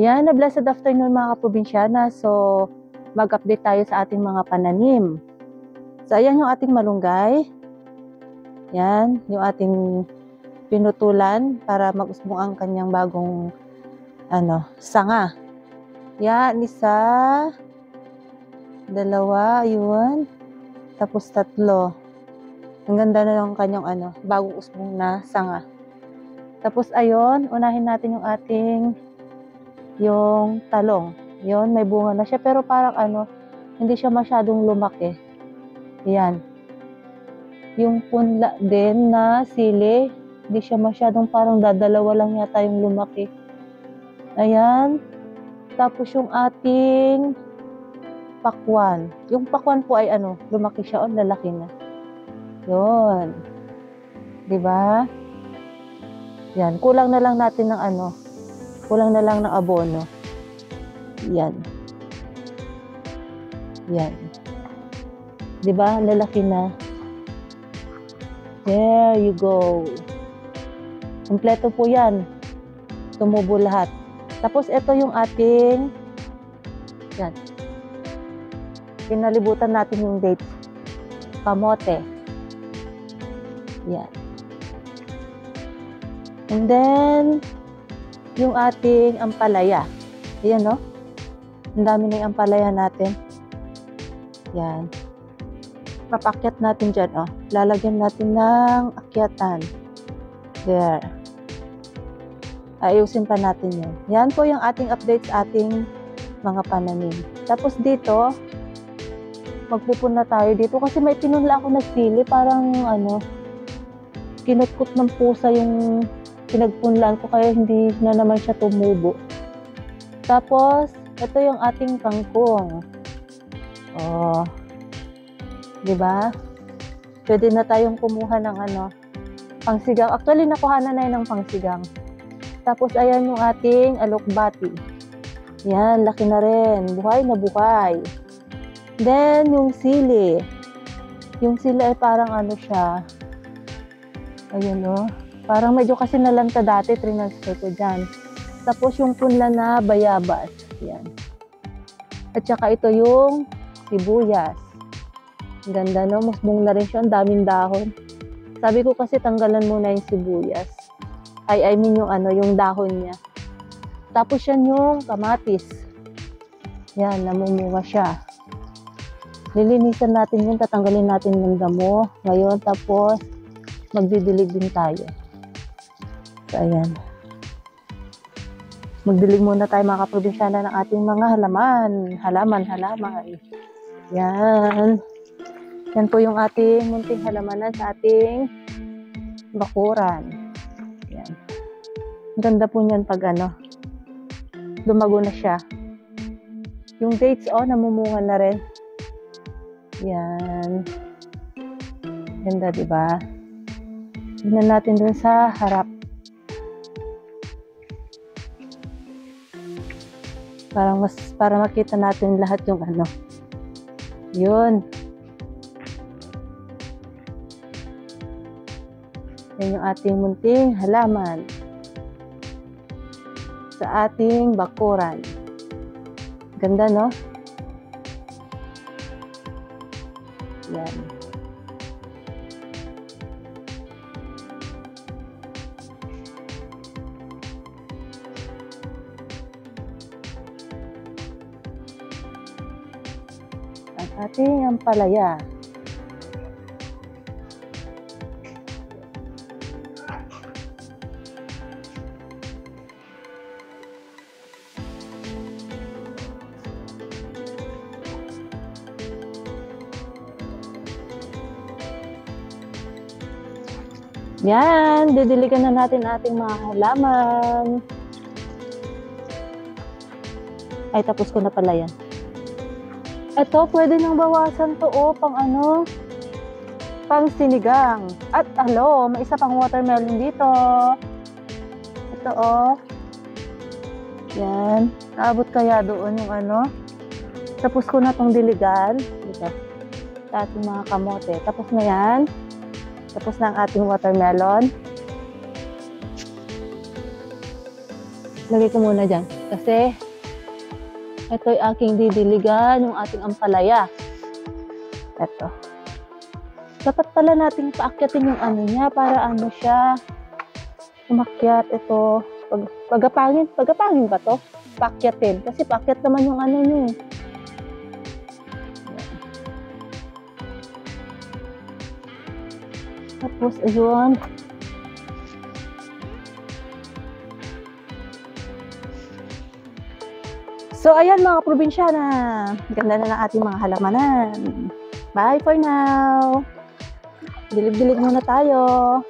Yan, na blessed afternoon mga kaprobinsyana. So, mag-update tayo sa ating mga pananim. So, ayan yung ating malunggay. Yan, yung ating pinutulan para mag-usbong ang kanyang bagong sanga. Yan, isa, dalawa, yun. Tapos tatlo. Ang ganda na ng kanyang bagong usbong na sanga. Tapos ayun, unahin natin yung ating talong. Yun, may bunga na siya pero parang hindi siya masyadong lumaki. Yan. Yung punla din na sili, hindi siya masyadong, parang dadalawa lang yata yung lumaki. Ayan. Tapos yung ating pakwan. Yung pakwan po ay lumaki siya o lalaki na. Yun. Diba? Yan. Kulang na lang natin ng kulang na lang ng abono. Yan. Yan. Diba? Lalaki na. There you go. Kompleto po yan. Tumubo lahat. Tapos ito yung ating yan. Pinalibutan natin yung dates. Kamote. Yan. And then yung ating ampalaya. Ayan, no? Ang dami na yung ampalaya natin. Yan. Papakyat natin dyan, oh. Lalagyan natin ng akyatan. There. Ayusin pa natin yun. Yan po yung ating update sa ating mga pananim. Tapos dito, magpupuna tayo dito kasi may pinunla ako nagsili. Parang kinutkot ng pusa yung pinagpunlaan ko kaya hindi na naman siya tumubo. Tapos, ito yung ating kangkong. Oh. Diba? Pwede na tayong kumuha ng pangsigang. Actually, nakuha na yun ng pangsigang. Tapos, ayan yung ating alokbati. Yan, laki na rin. Buhay na buhay. Then, yung sili. Yung sili ay parang siya. Ayun, no? Parang medyo kasi nalanta dati, transfer ko dyan. Tapos, yung punla na bayabas. Yan. At saka ito yung sibuyas. Ganda, no? Musbong na rin siya. Ang daming dahon. Sabi ko kasi tanggalan muna yung sibuyas. I mean yung dahon niya. Tapos yan yung kamatis. Yan, namumunga siya. Lilinisan natin yun, tatanggalin natin yung damo. Ngayon, tapos magdidilig din tayo. So, ayan. Magdilig muna tayo mga kaprobinsyana ng ating mga halaman. Yan. Yan po yung ating munting halamanan sa ating bakuran. Yan. Ganda po niyan pag lumago na siya. Yung dates, namumunga na rin. Yan. Ganda, diba? Tignan natin dun sa harap. Para makita natin lahat yung Yun. Yan yung ating munting halaman sa ating bakuran. Ganda, no? Yan. Ang ating ampalaya. Yan, didiligan na natin ating mga halaman. Ay, tapos ko na pala yan. Ito, pwede nang bawasan to, pang sinigang. At, may isa pang watermelon dito. Ito, yan. Naabot kaya doon yung Tapos ko na tong diligan. Dito. Sa ating mga kamote. Tapos na yan. Tapos na ang ating watermelon. Lagay ko muna dyan. Kasi, ito'y aking didiligan, yung ating ampalaya. Ito. Dapat pala nating paakyatin yung ano niya para ano siya, umakyat. Ito. Pagapangin ba to? Paakyatin. Kasi paakyat naman yung ano niya. Tapos, ayun. So, ayan mga probinsyana. Ganda na ng ating mga halamanan. Bye for now. Dilig-dilig muna tayo.